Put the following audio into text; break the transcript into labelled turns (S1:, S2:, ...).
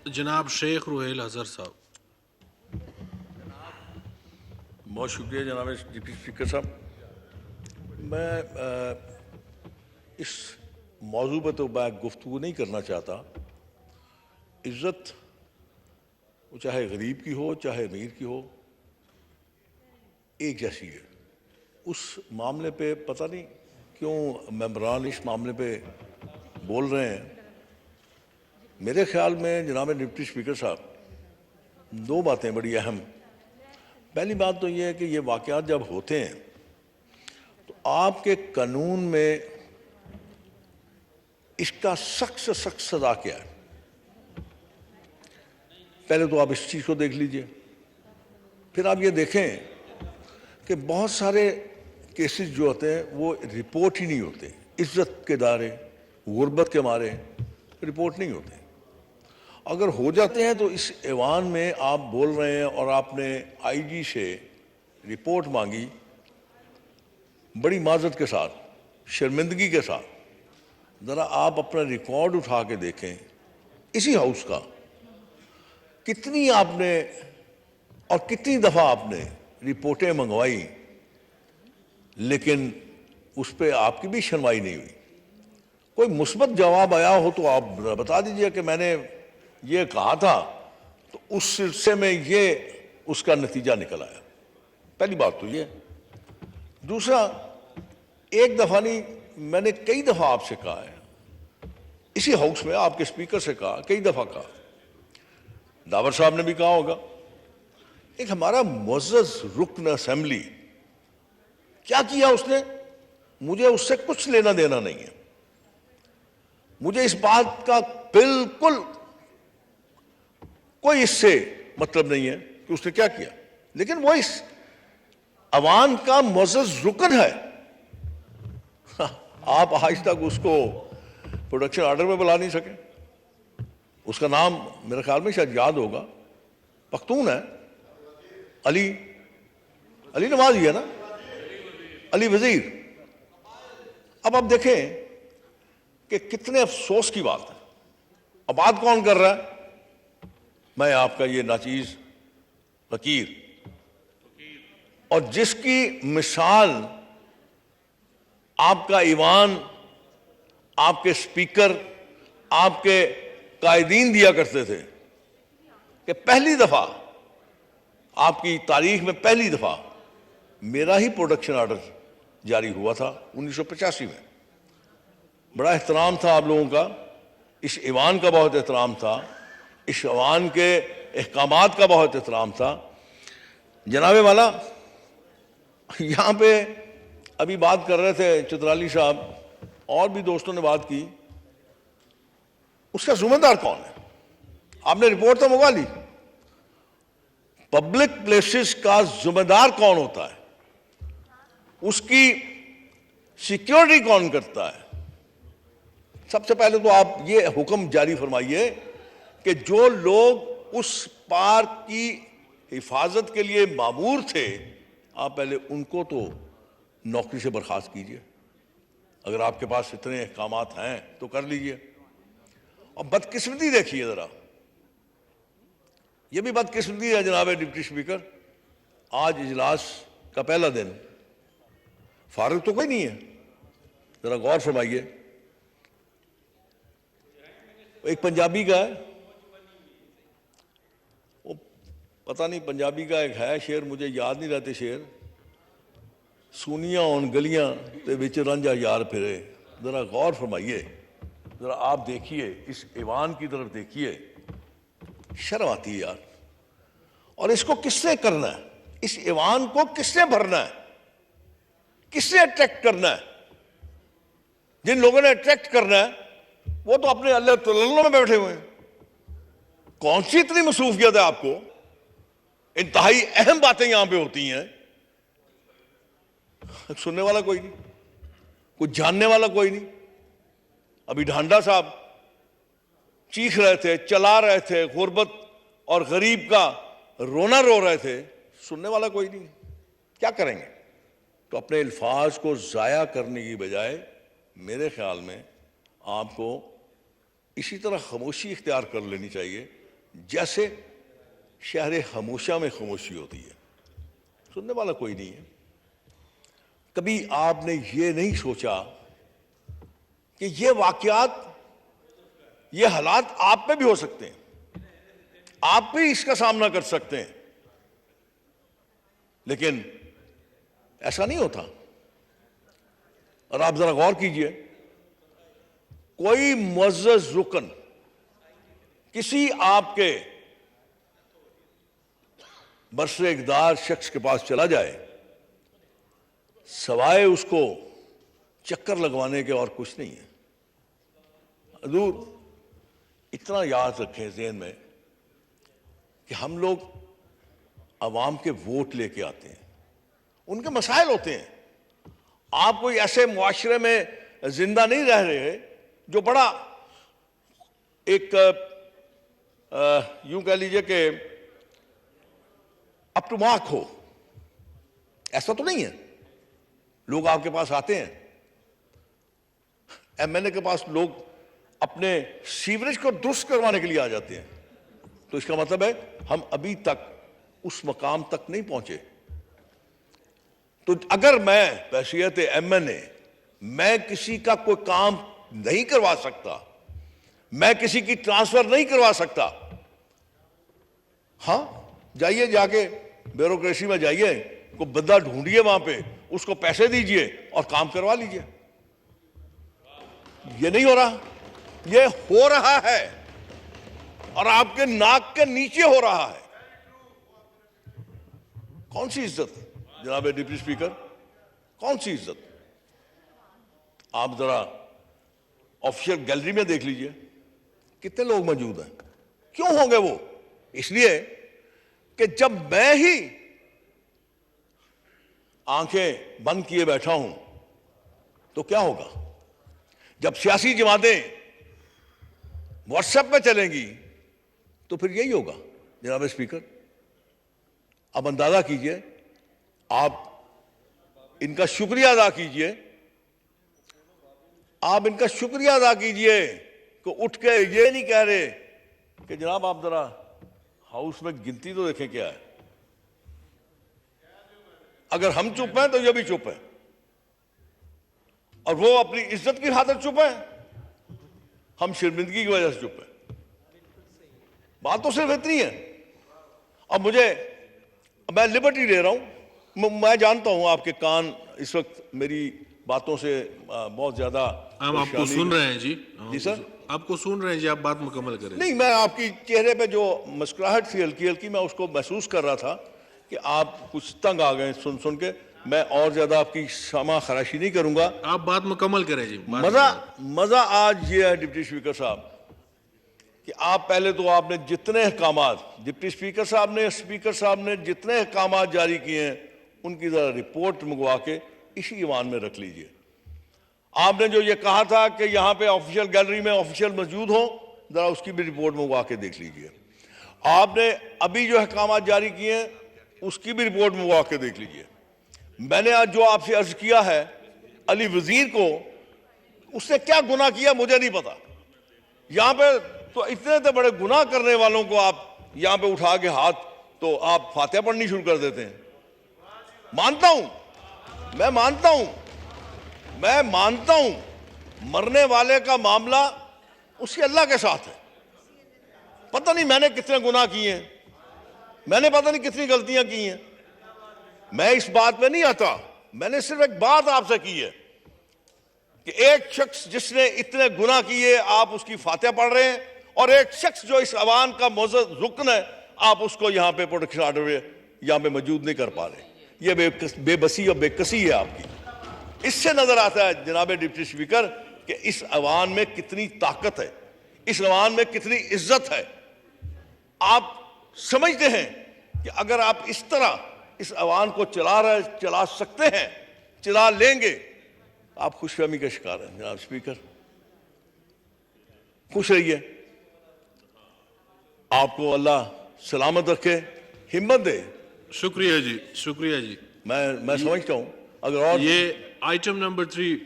S1: जनाब शेख रुहेल अजहर साहब।
S2: बहुत शुक्रिया जनाब डिप्टी स्पीकर साहब। मैं इस मौजू पर तो मैं गुफ्तगू नहीं करना चाहता। इज़्ज़त वो चाहे गरीब की हो चाहे अमीर की हो एक जैसी है। उस मामले पे पता नहीं क्यों मेंबरान इस मामले पे बोल रहे हैं। मेरे ख्याल में जनाब डिप्टी स्पीकर साहब दो बातें बड़ी अहम। पहली बात तो ये है कि ये वाक़यात जब होते हैं तो आपके कानून में इसका सख्त से सख्त सज़ा क्या है। पहले तो आप इस चीज़ को देख लीजिए, फिर आप ये देखें कि बहुत सारे केसेस जो होते हैं वो रिपोर्ट ही नहीं होते। इज्जत के दायरे गुर्बत के मारे रिपोर्ट नहीं होते। अगर हो जाते हैं तो इस ऐवान में आप बोल रहे हैं और आपने आईजी से रिपोर्ट मांगी बड़ी माजरत के साथ, शर्मिंदगी के साथ। ज़रा आप अपना रिकॉर्ड उठा के देखें इसी हाउस का, कितनी आपने और कितनी दफ़ा आपने रिपोर्टें मंगवाई, लेकिन उस पर आपकी भी सुनवाई नहीं हुई। कोई मुस्बत जवाब आया हो तो आप बता दीजिए कि मैंने ये कहा था तो उस सिलसिले में ये उसका नतीजा निकल आया। पहली बात तो ये। दूसरा, एक दफ़ा नहीं, मैंने कई दफ़ा आपसे कहा है, इसी हाउस में आपके स्पीकर से कहा, कई दफ़ा कहा, दावर साहब ने भी कहा होगा, एक हमारा मुअज़्ज़ज़ रुकन असेंबली क्या किया उसने, मुझे उससे कुछ लेना देना नहीं है। मुझे इस बात का बिल्कुल कोई इससे मतलब नहीं है कि उसने क्या किया, लेकिन वो इस अवाम का मुअज़्ज़ज़ रुकन है। आप आज तक उसको प्रोडक्शन ऑर्डर में बुला नहीं सके। उसका नाम मेरे ख्याल में शायद याद होगा, पख्तून है, अली अली नवाज ही है ना, अली वजीर। अब आप देखें कि कितने अफसोस की बात है। अब बात कौन कर रहा है? मैं आपका ये नाचीज फकीर, और जिसकी मिसाल आपका ईवान, आपके स्पीकर, आपके कायदीन दिया करते थे कि पहली दफा आपकी तारीख में पहली दफा मेरा ही प्रोडक्शन ऑर्डर जारी हुआ था 1985 में। बड़ा एहतराम था आप लोगों का, इस ईवान का बहुत एहतराम था, इस ईवान के अहकामात का बहुत एहतराम था। जनाबे वाला यहाँ पे अभी बात कर रहे थे चित्राली साहब, और भी दोस्तों ने बात की, उसका जिम्मेदार कौन है? आपने रिपोर्ट तो मंगवा ली, पब्लिक प्लेसेस का जिम्मेदार कौन होता है? उसकी सिक्योरिटी कौन करता है? सबसे पहले तो आप ये हुक्म जारी फरमाइए कि जो लोग उस पार्क की हिफाजत के लिए मामूर थे, आप पहले उनको तो नौकरी से बर्खास्त कीजिए। अगर आपके पास इतने अहकामात हैं तो कर लीजिए। और बदकिस्मती देखिए जरा, यह भी बदकिस्मती है जनाब डिप्टी स्पीकर, आज इजलास का पहला दिन, फारूक तो कोई नहीं है। जरा गौर फरमाइए, एक पंजाबी का है, वो पता नहीं पंजाबी का एक है शेर, मुझे याद नहीं रहते शेर, सुनिया उन गलियां ते विच रांझा यार फिरे। जरा गौर फरमाइए, जरा आप देखिए, इस ईवान की तरफ देखिए, शर्म आती है यार। और इसको किसने करना है? इस ईवान को किसने भरना है? किसने अट्रैक्ट करना है? जिन लोगों ने अट्रैक्ट करना है वो तो अपने अल्लाह तल्लों में बैठे हुए हैं। कौन सी इतनी मसरूफियत है आपको? इंतहाई अहम बातें यहां पे होती हैं, सुनने वाला कोई नहीं, कुछ जानने वाला कोई नहीं। अभी ढांडा साहब चीख रहे थे, चला रहे थे, गुर्बत और गरीब का रोना रो रहे थे, सुनने वाला कोई नहीं। क्या करेंगे? तो अपने अल्फाज को ज़ाया करने की बजाय मेरे ख्याल में आपको इसी तरह खामोशी इख्तियार कर लेनी चाहिए जैसे शहर खामोशा में खामोशी होती है, सुनने वाला कोई नहीं है। कभी आपने ये नहीं सोचा कि ये वाकयात, ये हालात आप पे भी हो सकते हैं, आप भी इसका सामना कर सकते हैं, लेकिन ऐसा नहीं होता। और आप जरा गौर कीजिए, कोई मुअज़्ज़ज़ रुकन किसी आपके बरसरे इक़्तिदार शख्स के पास चला जाए, सवाए उसको चक्कर लगवाने के और कुछ नहीं है। हजूर इतना याद रखें ज़हन में कि हम लोग अवाम के वोट लेके आते हैं, उनके मसाइल होते हैं। आप कोई ऐसे मुआशरे में जिंदा नहीं रह रहे जो बड़ा एक यूं कह लीजिए कि अप टू मार्क हो, ऐसा तो नहीं है। लोग आपके पास आते हैं, एमएनए के पास लोग अपने सीवरेज को दुरुस्त करवाने के लिए आ जाते हैं, तो इसका मतलब है हम अभी तक उस मकाम तक नहीं पहुंचे। तो अगर मैं हैसियत एमएनए मैं किसी का कोई काम नहीं करवा सकता, मैं किसी की ट्रांसफर नहीं करवा सकता, हाँ जाइए, जाके ब्यूरोक्रेसी में जाइए, को बंदा ढूंढिए वहां पे, उसको पैसे दीजिए और काम करवा लीजिए। ये नहीं हो रहा, ये हो रहा है और आपके नाक के नीचे हो रहा है। कौन सी इज्जत जनाब डिप्टी स्पीकर, कौन सी इज्जत? आप जरा ऑफिशियल गैलरी में देख लीजिए कितने लोग मौजूद हैं। क्यों होंगे वो? इसलिए कि जब मैं ही आंखें बंद किए बैठा हूं तो क्या होगा? जब सियासी जमातें व्हाट्सएप पे चलेंगी तो फिर यही होगा जनाब स्पीकर। अब अंदाजा कीजिए, आप इनका शुक्रिया अदा कीजिए, आप इनका शुक्रिया अदा कीजिए कि उठ के ये नहीं कह रहे कि जनाब आप जरा हाउस में गिनती तो देखें क्या है। अगर हम चुप हैं तो ये भी चुप है, और वो अपनी इज्जत की खातिर चुप है, हम शर्मिंदगी की वजह से चुप है। बात तो सिर्फ इतनी है। अब मैं लिबर्टी ले रहा हूं, मैं जानता हूं आपके कान इस वक्त मेरी बातों से बहुत ज्यादा
S1: हम आपको सुन रहे हैं जी।
S2: जी सर,
S1: आपको सुन रहे हैं जी, आप बात मुकम्मल करें।
S2: नहीं, मैं आपकी चेहरे पे जो मुस्कुराहट थी हल्की हल्की, मैं उसको महसूस कर रहा था कि आप कुछ तंग आ गए सुन सुन के। मैं और ज्यादा आपकी क्षमा खराशी नहीं करूंगा,
S1: आप बात मुकम्मल करें जी।
S2: मजा आज ये है डिप्टी स्पीकर साहब कि आप पहले तो आपने जितने अहकामात, डिप्टी स्पीकर साहब ने जितने अहकामात जारी किए हैं उनकी जरा रिपोर्ट मंगवा के इसी ईवान में रख लीजिए। आपने जो ये कहा था कि यहाँ पे ऑफिशियल गैलरी में ऑफिशियल मौजूद हो, जरा उसकी भी रिपोर्ट मंगवा के देख लीजिए। आपने अभी जो अहकामात जारी किए हैं उसकी भी रिपोर्ट मंगवा के देख लीजिए। मैंने आज जो आपसे अर्ज किया है अली वजीर को, उसने क्या गुनाह किया मुझे नहीं पता। यहाँ पे तो इतने तो बड़े गुनाह करने वालों को आप यहाँ पे उठा के हाथ तो आप फातिहा पढ़नी शुरू कर देते हैं। मानता हूं, मैं मानता हूं मरने वाले का मामला उसके अल्लाह के साथ है। पता नहीं मैंने कितने गुनाह किए हैं, मैंने पता नहीं कितनी गलतियां की हैं, मैं इस बात पे नहीं आता। मैंने सिर्फ एक बात आपसे की है कि एक शख्स जिसने इतने गुनाह किए आप उसकी फातिहा पढ़ रहे हैं, और एक शख्स जो इस अवान का मुअज़्ज़ज़ रुकन है आप उसको यहां पे प्रोटेक्शन ऑर्डर यहां पे मौजूद नहीं कर पा रहे। ये बेबसी और बेकसी है आपकी। इससे नजर आता है जनाब डिप्टी स्पीकर कि इस अवान में कितनी ताकत है, इस अवान में कितनी इज्जत है। आप समझते हैं कि अगर आप इस तरह इस अवान को चला सकते हैं, चला लेंगे, आप खुशफहमी का शिकार हैं जनाब स्पीकर। खुश रहिए, आपको अल्लाह सलामत रखे, हिम्मत दे।
S1: शुक्रिया जी, शुक्रिया जी।
S2: मैं समझता हूं अगर और
S1: ये आइटम नंबर 3